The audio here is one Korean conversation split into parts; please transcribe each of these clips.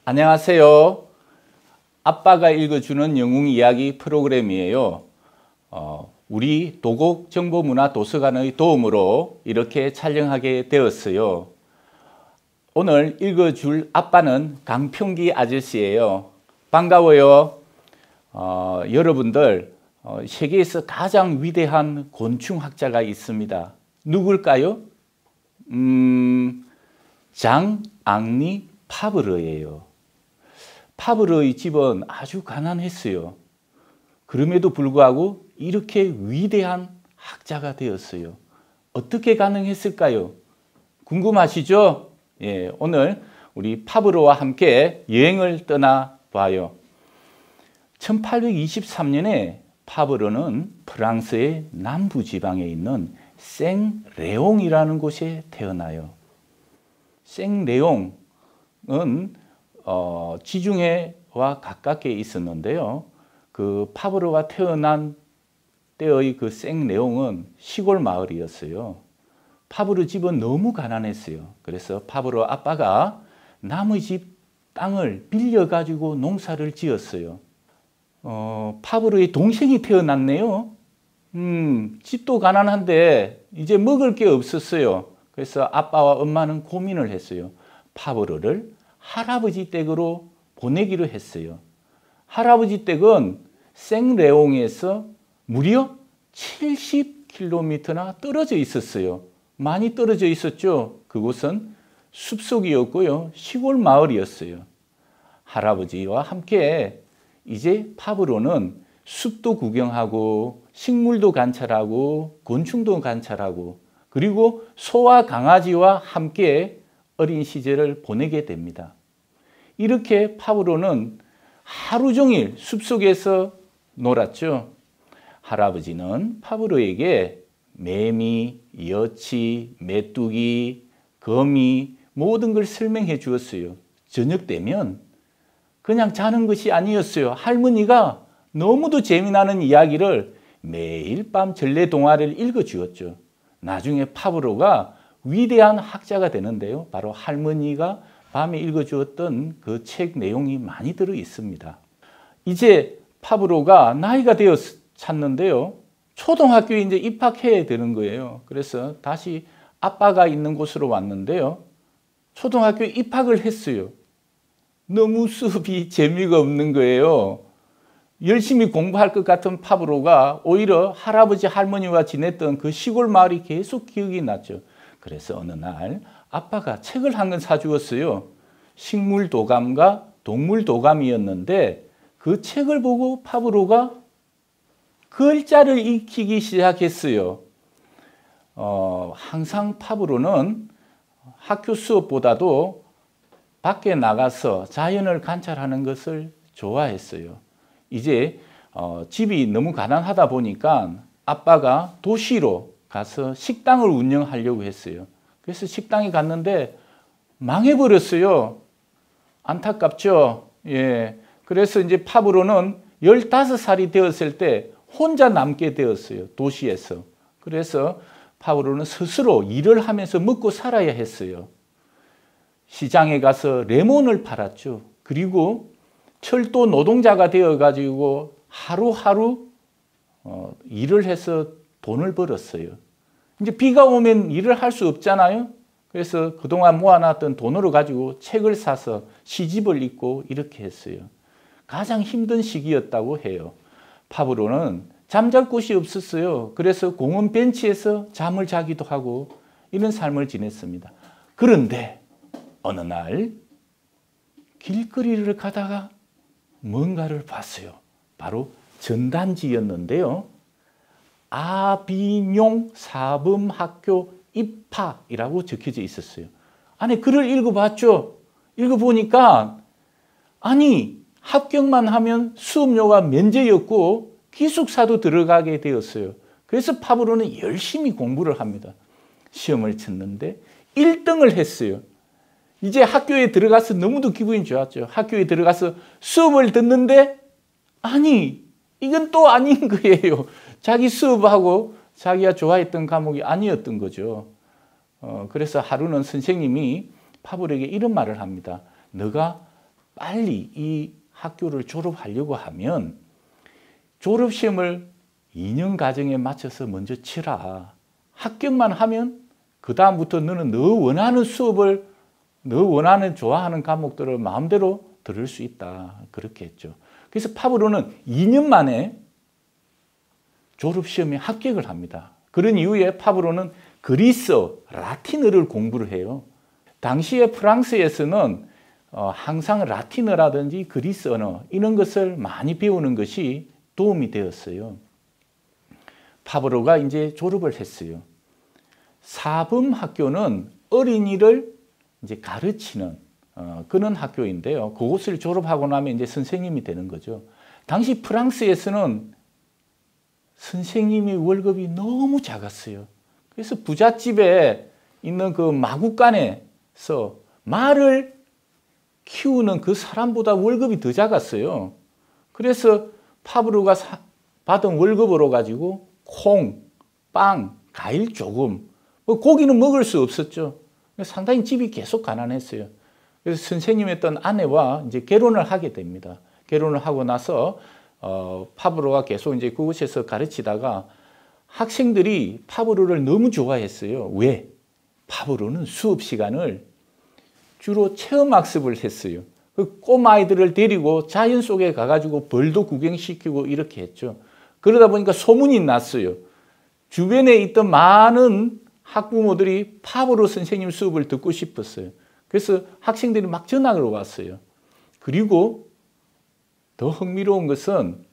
안녕하세요. 아빠가 읽어주는 영웅 이야기 프로그램이에요. 우리 도곡정보문화도서관의 도움으로 이렇게 촬영하게 되었어요. 오늘 읽어줄 아빠는 강평기 아저씨예요. 반가워요. 여러분들, 세계에서 가장 위대한 곤충학자가 있습니다. 누굴까요? 장 앙리 파브르예요. 파브르의 집은 아주 가난했어요. 그럼에도 불구하고 이렇게 위대한 학자가 되었어요. 어떻게 가능했을까요? 궁금하시죠? 예, 오늘 우리 파브르와 함께 여행을 떠나봐요. 1823년에 파브르는 프랑스의 남부지방에 있는 생레옹이라는 곳에 태어나요. 생레옹은 지중해와 가깝게 있었는데요. 그 파브르가 태어난 때의 그 생레옹은 시골 마을이었어요. 파브르 집은 너무 가난했어요. 그래서 파브르 아빠가 남의 집 땅을 빌려가지고 농사를 지었어요. 파브르의 동생이 태어났네요. 집도 가난한데 이제 먹을 게 없었어요. 그래서 아빠와 엄마는 고민을 했어요. 파브르를 할아버지 댁으로 보내기로 했어요. 할아버지 댁은 생레옹에서 무려 70km나 떨어져 있었어요. 많이 떨어져 있었죠. 그곳은 숲속이었고요. 시골 마을이었어요. 할아버지와 함께 이제 파브르는 숲도 구경하고 식물도 관찰하고 곤충도 관찰하고 그리고 소와 강아지와 함께 어린 시절을 보내게 됩니다. 이렇게 파브르는 하루 종일 숲속에서 놀았죠. 할아버지는 파브르에게 매미, 여치, 메뚜기, 거미 모든 걸 설명해 주었어요. 저녁 되면 그냥 자는 것이 아니었어요. 할머니가 너무도 재미나는 이야기를 매일 밤 전래 동화를 읽어주었죠. 나중에 파브르가 위대한 학자가 되는데요. 바로 할머니가 밤에 읽어주었던 그 책 내용이 많이 들어 있습니다. 이제 파브르가 나이가 되어 찼는데요. 초등학교에 이제 입학해야 되는 거예요. 그래서 다시 아빠가 있는 곳으로 왔는데요. 초등학교에 입학을 했어요. 너무 수업이 재미가 없는 거예요. 열심히 공부할 것 같은 파브르가 오히려 할아버지 할머니와 지냈던 그 시골 마을이 계속 기억이 났죠. 그래서 어느 날 아빠가 책을 한 권 사주었어요. 식물 도감과 동물 도감이었는데 그 책을 보고 파브르가 글자를 익히기 시작했어요. 항상 파브르는 학교 수업보다도 밖에 나가서 자연을 관찰하는 것을 좋아했어요. 이제 집이 너무 가난하다 보니까 아빠가 도시로 가서 식당을 운영하려고 했어요. 그래서 식당에 갔는데 망해버렸어요. 안타깝죠? 예. 그래서 이제 파브르는 15살이 되었을 때 혼자 남게 되었어요. 도시에서. 그래서 파브르는 스스로 일을 하면서 먹고 살아야 했어요. 시장에 가서 레몬을 팔았죠. 그리고 철도 노동자가 되어가지고 하루하루 일을 해서 돈을 벌었어요. 이제 비가 오면 일을 할 수 없잖아요. 그래서 그동안 모아놨던 돈으로 가지고 책을 사서 시집을 읽고 이렇게 했어요. 가장 힘든 시기였다고 해요. 파브르는 잠잘 곳이 없었어요. 그래서 공원 벤치에서 잠을 자기도 하고 이런 삶을 지냈습니다. 그런데 어느 날 길거리를 가다가 뭔가를 봤어요. 바로 전단지였는데요. 아비뇽 사범학교 입학이라고 적혀져 있었어요. 안에 글을 읽어봤죠. 읽어보니까 아니 합격만 하면 수업료가 면제였고 기숙사도 들어가게 되었어요. 그래서 파브르는 열심히 공부를 합니다. 시험을 쳤는데 1등을 했어요. 이제 학교에 들어가서 너무도 기분이 좋았죠. 학교에 들어가서 수업을 듣는데 아니 이건 또 아닌 거예요. 자기 수업하고 자기가 좋아했던 과목이 아니었던 거죠. 그래서 하루는 선생님이 파브르에게 이런 말을 합니다. 너가 빨리 이 학교를 졸업하려고 하면 졸업시험을 2년 과정에 맞춰서 먼저 치라. 합격만 하면 그 다음부터 너는 너 원하는 수업을 너 원하는 좋아하는 과목들을 마음대로 들을 수 있다. 그렇게 했죠. 그래서 파브로는 2년 만에 졸업시험에 합격을 합니다. 그런 이후에 파브로는 그리스어, 라틴어를 공부를 해요. 당시에 프랑스에서는 항상 라틴어라든지 그리스 언어 이런 것을 많이 배우는 것이 도움이 되었어요. 파브로가 이제 졸업을 했어요. 사범학교는 어린이를 이제 가르치는 그런 학교인데요. 그곳을 졸업하고 나면 이제 선생님이 되는 거죠. 당시 프랑스에서는 선생님이 월급이 너무 작았어요. 그래서 부잣집에 있는 그 마구간에서 말을 키우는 그 사람보다 월급이 더 작았어요. 그래서 파브로가 받은 월급으로 가지고 콩, 빵, 과일 조금, 고기는 먹을 수 없었죠. 상당히 집이 계속 가난했어요. 그래서 선생님이었던 아내와 이제 결혼을 하게 됩니다. 결혼을 하고 나서 파브로가 계속 이제 그곳에서 가르치다가 학생들이 파브로를 너무 좋아했어요. 왜? 파브로는 수업 시간을 주로 체험학습을 했어요. 그 꼬마아이들을 데리고 자연 속에 가가지고 벌도 구경시키고 이렇게 했죠. 그러다 보니까 소문이 났어요. 주변에 있던 많은 학부모들이 파브로 선생님 수업을 듣고 싶었어요. 그래서 학생들이 막 전학을 왔어요. 그리고 더 흥미로운 것은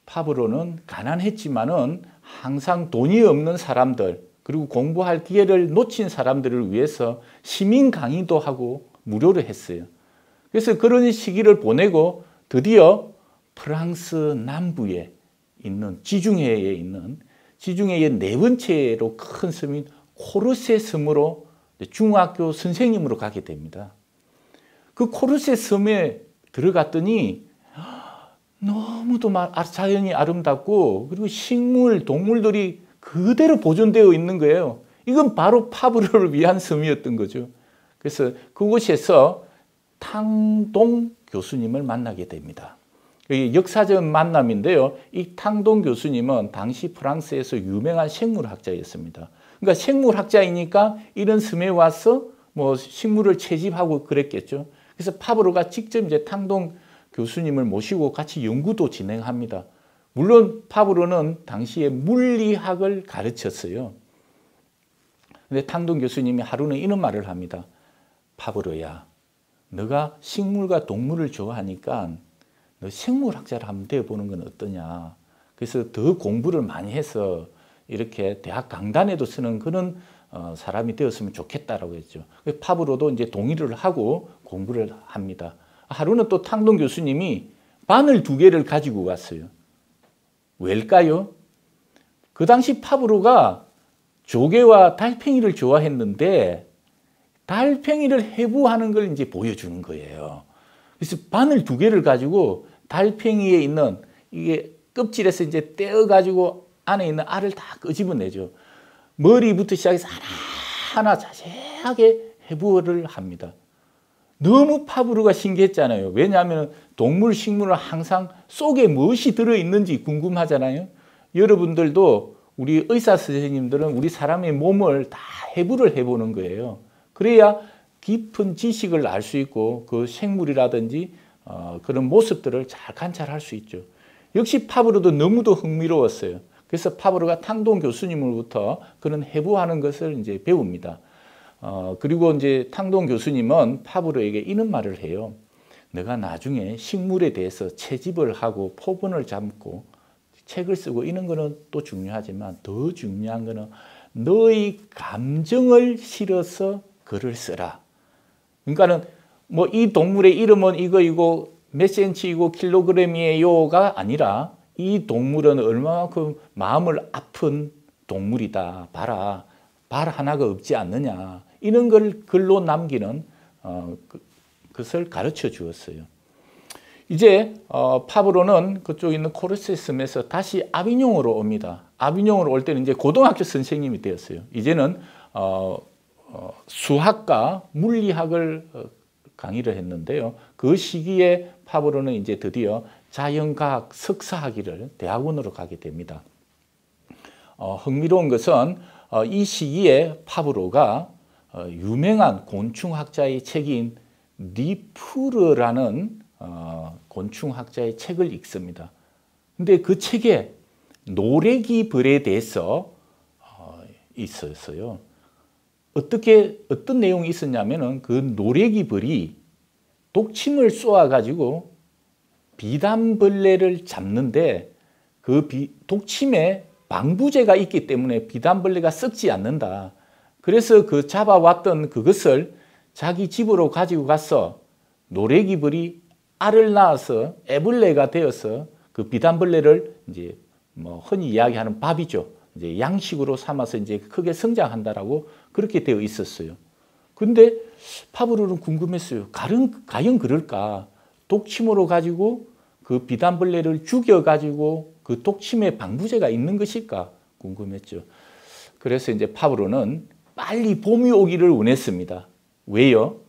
파브로는 가난했지만은 항상 돈이 없는 사람들 그리고 공부할 기회를 놓친 사람들을 위해서 시민 강의도 하고 무료로 했어요. 그래서 그런 시기를 보내고 드디어 프랑스 남부에 있는 지중해에 있는 지중해의 네 번째로 큰 섬인 코르세 섬으로 중학교 선생님으로 가게 됩니다. 그 코르세 섬에 들어갔더니 너무도 자연이 아름답고 그리고 식물, 동물들이 그대로 보존되어 있는 거예요. 이건 바로 파브로를 위한 섬이었던 거죠. 그래서 그곳에서 탕동 교수님을 만나게 됩니다. 역사적 만남인데요. 이 탕동 교수님은 당시 프랑스에서 유명한 생물학자였습니다. 그러니까 생물학자이니까 이런 섬에 와서 뭐 식물을 채집하고 그랬겠죠. 그래서 파브로가 직접 이제 탕동 교수님을 모시고 같이 연구도 진행합니다. 물론 파브로는 당시에 물리학을 가르쳤어요. 근데 탕동 교수님이 하루는 이런 말을 합니다. 파브로야, 너가 식물과 동물을 좋아하니까 너 생물학자를 한번 되어보는 건 어떠냐. 그래서 더 공부를 많이 해서 이렇게 대학 강단에도 쓰는 그런 사람이 되었으면 좋겠다라고 했죠. 파브로도 이제 동의를 하고 공부를 합니다. 하루는 또 탕동 교수님이 바늘 2개를 가지고 왔어요. 왜일까요? 그 당시 파브로가 조개와 달팽이를 좋아했는데 달팽이를 해부하는 걸 이제 보여주는 거예요. 그래서 바늘 2개를 가지고 달팽이에 있는 이게 껍질에서 이제 떼어가지고 안에 있는 알을 다 끄집어내죠. 머리부터 시작해서 하나하나 자세하게 해부를 합니다. 너무 파브로가 신기했잖아요. 왜냐하면 동물, 식물은 항상 속에 무엇이 들어있는지 궁금하잖아요. 여러분들도 우리 의사 선생님들은 우리 사람의 몸을 다 해부를 해보는 거예요. 그래야 깊은 지식을 알 수 있고 그 생물이라든지 그런 모습들을 잘 관찰할 수 있죠. 역시 파브로도 너무도 흥미로웠어요. 그래서 파브로가 탕동 교수님으로부터 그런 해부하는 것을 이제 배웁니다. 그리고 이제 탕동 교수님은 파브로에게 이런 말을 해요. 내가 나중에 식물에 대해서 채집을 하고 포본을 잡고 책을 쓰고 이런 거는 또 중요하지만 더 중요한 거는 너의 감정을 실어서 글을 쓰라. 그러니까는 뭐 이 동물의 이름은 이거이고 몇 센치이고 킬로그램이에요가 아니라 이 동물은 얼마만큼 마음을 아픈 동물이다. 봐라. 발 하나가 없지 않느냐. 이런 걸 글로 남기는 그것을 가르쳐 주었어요. 이제 파브로는 그쪽에 있는 코르세 섬에서 다시 아비뇽으로 옵니다. 아비뇽으로 올 때는 이제 고등학교 선생님이 되었어요. 이제는 수학과 물리학을 강의를 했는데요. 그 시기에 파브로는 이제 드디어 자연과학 석사학위를 대학원으로 가게 됩니다. 흥미로운 것은 이 시기에 파브로가 유명한 곤충학자의 책인 니프르라는 곤충학자의 책을 읽습니다. 근데 그 책에 노래기벌에 대해서 있었어요. 어떤 내용이 있었냐면은 그 노래기벌이 독침을 쏘아가지고 비단벌레를 잡는데 그 독침에 방부제가 있기 때문에 비단벌레가 썩지 않는다. 그래서 그 잡아왔던 그것을 자기 집으로 가지고 가서 노래기벌이 알을 낳아서 애벌레가 되어서 그 비단벌레를 이제 뭐 흔히 이야기하는 밥이죠. 이제 양식으로 삼아서 이제 크게 성장한다라고 그렇게 되어 있었어요. 근데 파브로는 궁금했어요. 과연 그럴까? 독침으로 가지고 그 비단벌레를 죽여가지고 그 독침에 방부제가 있는 것일까? 궁금했죠. 그래서 이제 파브로는 빨리 봄이 오기를 원했습니다. 왜요?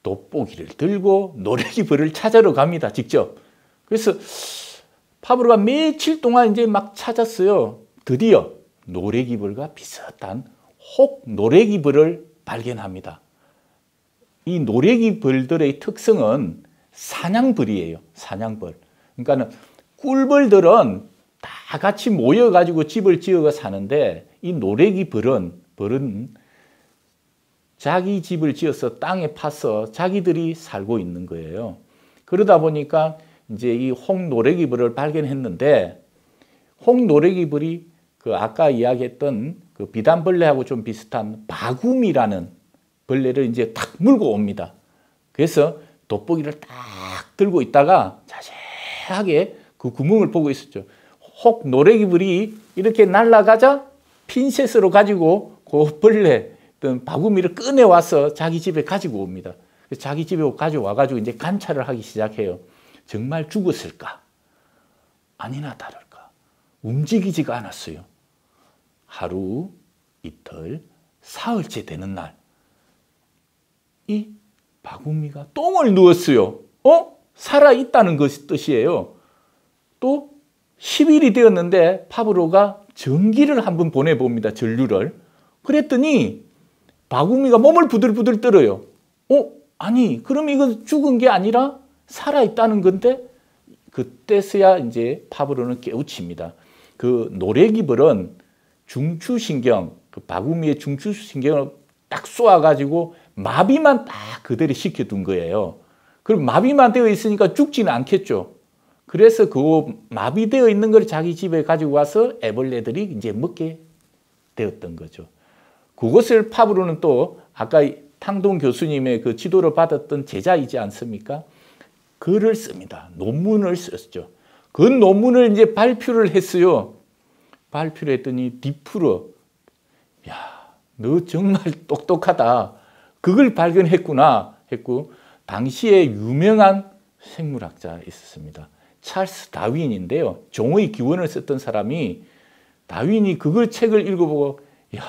돋보기를 들고 노래기벌을 찾으러 갑니다. 직접. 그래서 파브로가 며칠 동안 이제 막 찾았어요. 드디어 노래기벌과 비슷한 혹 노래기벌을 발견합니다. 이 노래기벌들의 특성은 사냥벌이에요. 사냥벌. 그러니까는 꿀벌들은 다 같이 모여가지고 집을 지어 사는데 이 노래기벌은 자기 집을 지어서 땅에 파서 자기들이 살고 있는 거예요. 그러다 보니까 이제 이 홍노래기벌을 발견했는데 홍노래기벌이 그 아까 이야기했던 그 비단벌레하고 좀 비슷한 바구미라는 벌레를 이제 탁 물고 옵니다. 그래서 돋보기를 딱 들고 있다가 자세하게 그 구멍을 보고 있었죠. 혹 노래기벌이 이렇게 날아가자 핀셋으로 가지고 그 벌레 어떤 바구미를 꺼내와서 자기 집에 가지고 옵니다. 자기 집에 가져와가지고 이제 관찰을 하기 시작해요. 정말 죽었을까? 아니나 다를까? 움직이지가 않았어요. 하루, 이틀, 사흘째 되는 날, 이 바구미가 똥을 누웠어요. 살아있다는 것이 뜻이에요. 또 10일이 되었는데 파브로가 전기를 한번 보내봅니다. 전류를. 그랬더니 바구미가 몸을 부들부들 떨어요. 아니, 그럼 이거 죽은 게 아니라 살아있다는 건데? 그때서야 이제 파브로는 깨우칩니다. 그 노래기벌은 중추신경, 그 바구미의 중추신경을 딱 쏘아가지고 마비만 딱 그대로 시켜둔 거예요. 그럼 마비만 되어 있으니까 죽지는 않겠죠. 그래서 그 마비되어 있는 걸 자기 집에 가지고 와서 애벌레들이 이제 먹게 되었던 거죠. 그것을 파브로는 또 아까 탕동 교수님의 그 지도를 받았던 제자이지 않습니까? 글을 씁니다. 논문을 썼죠. 그 논문을 이제 발표를 했어요. 발표를 했더니 니프르, 야, 너 정말 똑똑하다. 그걸 발견했구나 했고 당시에 유명한 생물학자 있었습니다. 찰스 다윈인데요. 종의 기원을 썼던 사람이 다윈이 그걸 책을 읽어보고 야,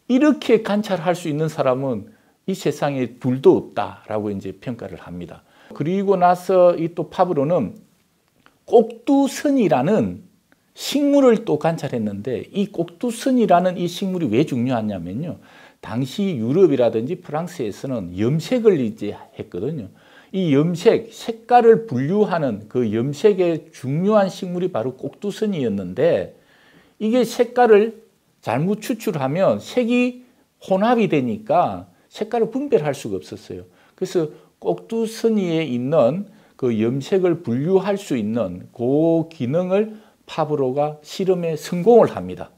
이렇게 관찰할 수 있는 사람은 이 세상에 둘도 없다라고 이제 평가를 합니다. 그리고 나서 이 또 파브로는 꼭두선이라는 식물을 또 관찰했는데 이 꼭두선이라는 이 식물이 왜 중요하냐면요. 당시 유럽이라든지 프랑스에서는 염색을 이제 했거든요. 이 염색, 색깔을 분류하는 그 염색의 중요한 식물이 바로 꼭두선이었는데 이게 색깔을 잘못 추출하면 색이 혼합이 되니까 색깔을 분별할 수가 없었어요. 그래서 꼭두선이에 있는 그 염색을 분류할 수 있는 그 기능을 파브로가 실험에 성공을 합니다.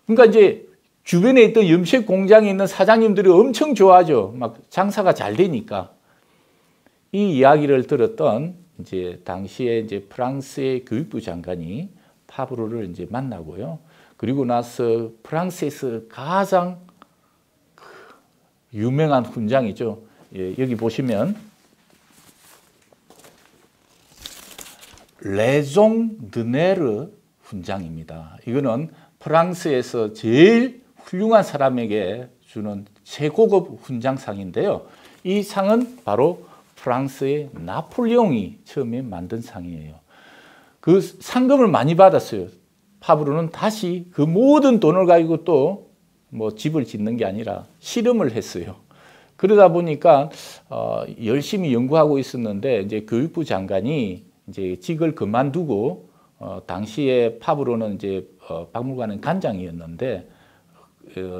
그러니까 이제 주변에 있던 염색 공장에 있는 사장님들이 엄청 좋아하죠. 막 장사가 잘 되니까. 이 이야기를 들었던 이제 당시에 이제 프랑스의 교육부 장관이 파브로를 이제 만나고요. 그리고 나서 프랑스에서 가장 유명한 훈장이죠. 예, 여기 보시면 레종 드네르 훈장입니다. 이거는 프랑스에서 제일 훌륭한 사람에게 주는 최고급 훈장상인데요. 이 상은 바로 프랑스의 나폴레옹이 처음에 만든 상이에요. 그 상금을 많이 받았어요. 파브로는 다시 그 모든 돈을 가지고 또 뭐 집을 짓는 게 아니라 실험을 했어요. 그러다 보니까 열심히 연구하고 있었는데 이제 교육부 장관이 이제 직을 그만두고 당시에 파브로는 이제 박물관의 관장이었는데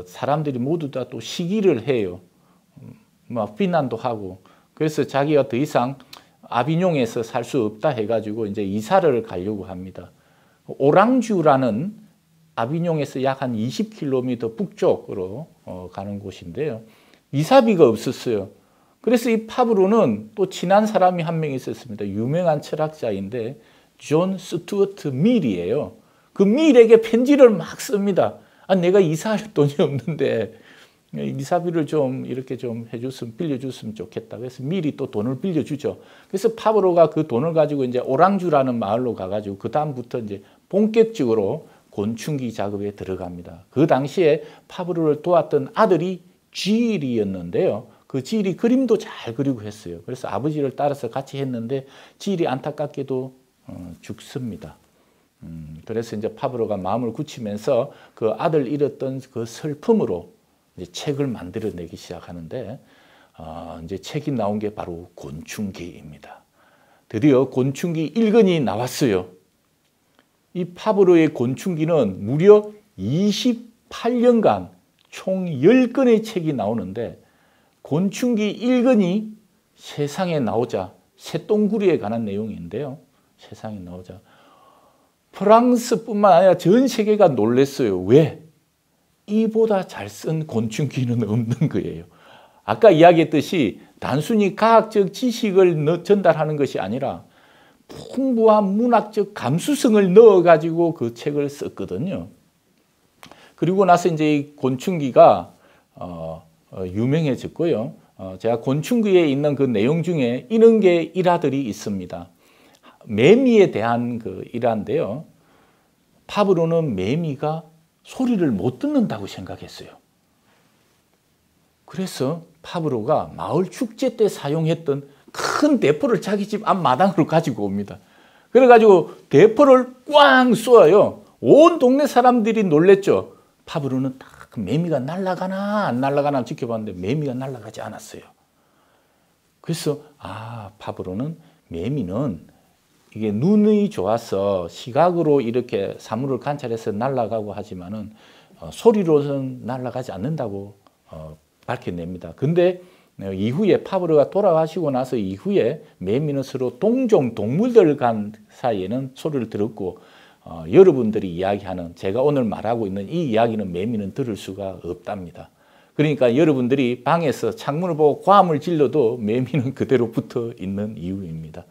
사람들이 모두 다 또 시기를 해요. 막 비난도 하고. 그래서 자기가 더 이상 아비뇽에서 살 수 없다 해가지고 이제 이사를 가려고 합니다. 오랑주라는 아비뇽에서 약 한 20km 북쪽으로 가는 곳인데요. 이사비가 없었어요. 그래서 이 파브로는 또 친한 사람이 한 명 있었습니다. 유명한 철학자인데 존 스튜어트 밀이에요. 그 밀에게 편지를 막 씁니다. 아, 내가 이사할 돈이 없는데 이사비를 좀 이렇게 좀 해줬으면 빌려줬으면 좋겠다. 그래서 밀이 또 돈을 빌려주죠. 그래서 파브로가 그 돈을 가지고 이제 오랑주라는 마을로 가가지고 그 다음부터 이제 본격적으로 곤충기 작업에 들어갑니다. 그 당시에 파브로를 도왔던 아들이 지일이었는데요. 그 지일이 그림도 잘 그리고 했어요. 그래서 아버지를 따라서 같이 했는데 지일이 안타깝게도 죽습니다. 그래서 이제 파브로가 마음을 굳히면서 그 아들 잃었던 그 슬픔으로 이제 책을 만들어내기 시작하는데 이제 책이 나온 게 바로 곤충기입니다. 드디어 곤충기 1권이 나왔어요. 이 파브로의 곤충기는 무려 28년간 총 10권의 책이 나오는데 곤충기 1권이 세상에 나오자 새똥구리에 관한 내용인데요. 세상에 나오자 프랑스뿐만 아니라 전 세계가 놀랐어요. 왜? 이보다 잘 쓴 곤충기는 없는 거예요. 아까 이야기했듯이 단순히 과학적 지식을 전달하는 것이 아니라 풍부한 문학적 감수성을 넣어가지고 그 책을 썼거든요. 그리고 나서 이제 이 곤충기가 유명해졌고요. 제가 곤충기에 있는 그 내용 중에 이런 게 일화들이 있습니다. 매미에 대한 그 일화인데요. 파브로는 매미가 소리를 못 듣는다고 생각했어요. 그래서 파브로가 마을 축제 때 사용했던 큰 대포를 자기 집 앞마당으로 가지고 옵니다. 그래가지고 대포를 꽝 쏘아요. 온 동네 사람들이 놀랬죠. 파브로는 딱 매미가 날아가나 안 날아가나 지켜봤는데 매미가 날아가지 않았어요. 그래서 파브로는 매미는 이게 눈이 좋아서 시각으로 이렇게 사물을 관찰해서 날아가고 하지만은 소리로는 날아가지 않는다고 밝혀냅니다. 근데 이후에 파브로가 돌아가시고 나서 이후에 매미는 서로 동종 동물들 간 사이에는 소리를 들었고 여러분들이 이야기하는 제가 오늘 말하고 있는 이 이야기는 매미는 들을 수가 없답니다. 그러니까 여러분들이 방에서 창문을 보고 고함을 질러도 매미는 그대로 붙어 있는 이유입니다.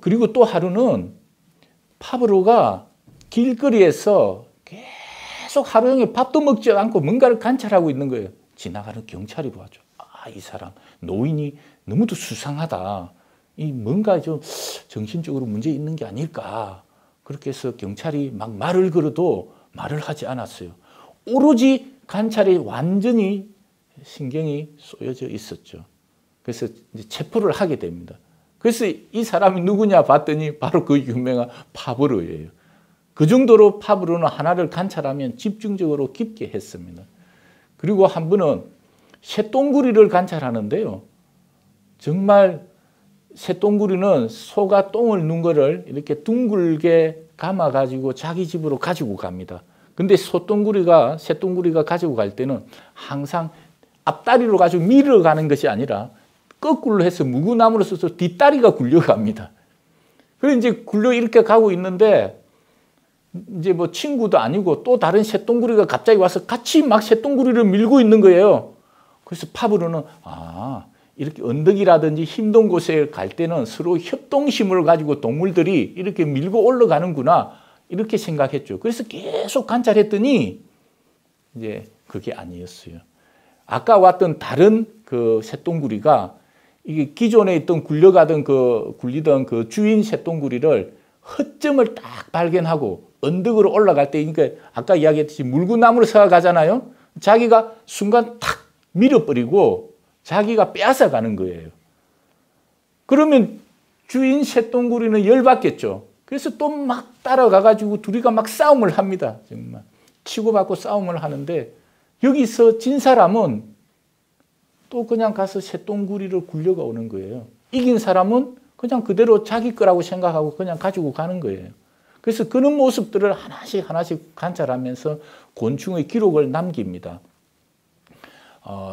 그리고 또 하루는 파브로가 길거리에서 계속 하루 종일 밥도 먹지 않고 뭔가를 관찰하고 있는 거예요. 지나가는 경찰이 보았죠. 이 사람 노인이 너무도 수상하다. 이 뭔가 좀 정신적으로 문제 있는 게 아닐까. 그렇게 해서 경찰이 막 말을 걸어도 말을 하지 않았어요. 오로지 관찰에 완전히 신경이 쏘여져 있었죠. 그래서 이제 체포를 하게 됩니다. 그래서 이 사람이 누구냐 봤더니 바로 그 유명한 파브로예요. 그 정도로 파브로는 하나를 관찰하면 집중적으로 깊게 했습니다. 그리고 한 번은 새똥구리를 관찰하는데요. 정말 새똥구리는 소가 똥을 눈 거를 이렇게 둥글게 감아가지고 자기 집으로 가지고 갑니다. 근데 새똥구리가 가지고 갈 때는 항상 앞다리로 가지고 밀어가는 것이 아니라 거꾸로 해서 무구나무로 써서 뒷다리가 굴려갑니다. 그래서 이제 굴려 이렇게 가고 있는데 이제 뭐 친구도 아니고 또 다른 새똥구리가 갑자기 와서 같이 막 새똥구리를 밀고 있는 거예요. 그래서 파브로는 이렇게 언덕이라든지 힘든 곳에 갈 때는 서로 협동심을 가지고 동물들이 이렇게 밀고 올라가는구나 이렇게 생각했죠. 그래서 계속 관찰했더니 이제 그게 아니었어요. 아까 왔던 다른 그 새똥구리가 이게 기존에 있던 굴리던 그 주인 새똥구리를 허점을 딱 발견하고 언덕으로 올라갈 때, 그러니까 아까 이야기했듯이 물구나무로 서가잖아요. 자기가 순간 탁 밀어버리고 자기가 빼앗아 가는 거예요. 그러면 주인 쇠똥구리는 열받겠죠. 그래서 또 막 따라가가지고 둘이가 막 싸움을 합니다. 정말 치고받고 싸움을 하는데 여기서 진 사람은 또 그냥 가서 쇠똥구리를 굴려가 오는 거예요. 이긴 사람은 그냥 그대로 자기 거라고 생각하고 그냥 가지고 가는 거예요. 그래서 그런 모습들을 하나씩 하나씩 관찰하면서 곤충의 기록을 남깁니다.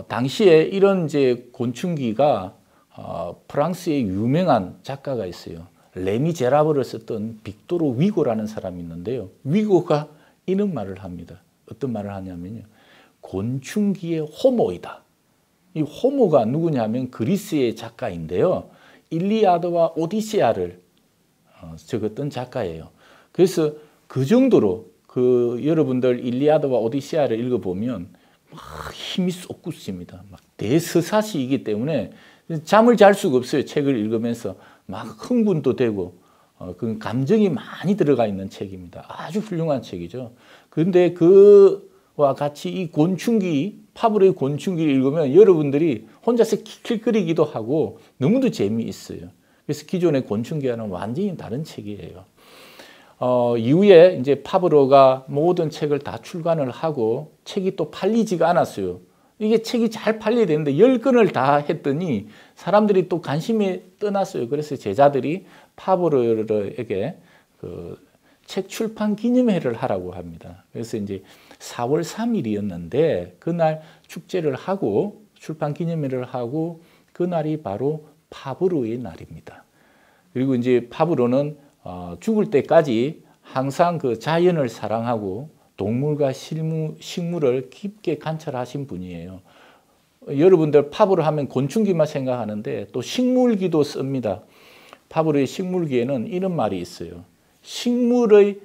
당시에 이런 이제 곤충기가 프랑스의 유명한 작가가 있어요. 레미제라블을 썼던 빅토르 위고라는 사람이 있는데요. 위고가 이런 말을 합니다. 어떤 말을 하냐면요. 곤충기의 호모이다. 이 호모가 누구냐면 그리스의 작가인데요. 일리아드와 오디세아를 적었던 작가예요. 그래서 그 정도로 여러분들 일리아드와 오디세아를 읽어보면 막 힘이 솟구칩니다. 막 대서사시이기 때문에 잠을 잘 수가 없어요. 책을 읽으면서 막 흥분도 되고 그 감정이 많이 들어가 있는 책입니다. 아주 훌륭한 책이죠. 그런데 그와 같이 이 곤충기, 파브르의 곤충기를 읽으면 여러분들이 혼자서 킥킥거리기도 하고 너무도 재미있어요. 그래서 기존의 곤충기와는 완전히 다른 책이에요. 이후에 이제 파브로가 모든 책을 다 출간을 하고 책이 또 팔리지가 않았어요. 이게 책이 잘 팔려야 되는데 10권을 다 했더니 사람들이 또 관심이 떠났어요. 그래서 제자들이 파브로에게 그 책 출판 기념회를 하라고 합니다. 그래서 이제 4월 3일이었는데 그날 축제를 하고 출판 기념회를 하고 그날이 바로 파브로의 날입니다. 그리고 이제 파브로는 죽을 때까지 항상 그 자연을 사랑하고 동물과 식물을 깊게 관찰하신 분이에요. 여러분들 파브로 하면 곤충기만 생각하는데 또 식물기도 씁니다. 파브로의 식물기에는 이런 말이 있어요. 식물의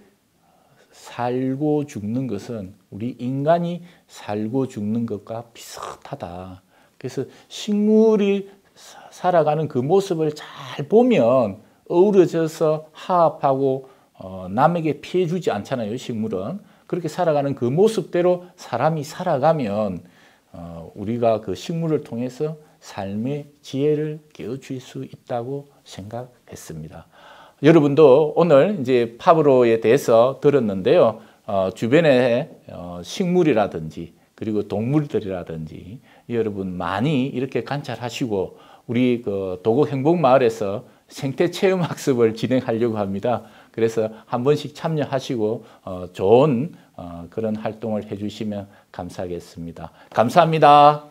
살고 죽는 것은 우리 인간이 살고 죽는 것과 비슷하다. 그래서 식물이 살아가는 그 모습을 잘 보면 어우러져서 화합하고 남에게 피해 주지 않잖아요. 식물은. 그렇게 살아가는 그 모습대로 사람이 살아가면 우리가 그 식물을 통해서 삶의 지혜를 깨워줄 수 있다고 생각했습니다. 여러분도 오늘 이제 파브로에 대해서 들었는데요. 주변에 식물이라든지 그리고 동물들이라든지 여러분 많이 이렇게 관찰하시고 우리 그 도곡행복마을에서 생태 체험 학습을 진행하려고 합니다. 그래서 한 번씩 참여하시고 좋은 그런 활동을 해주시면 감사하겠습니다. 감사합니다.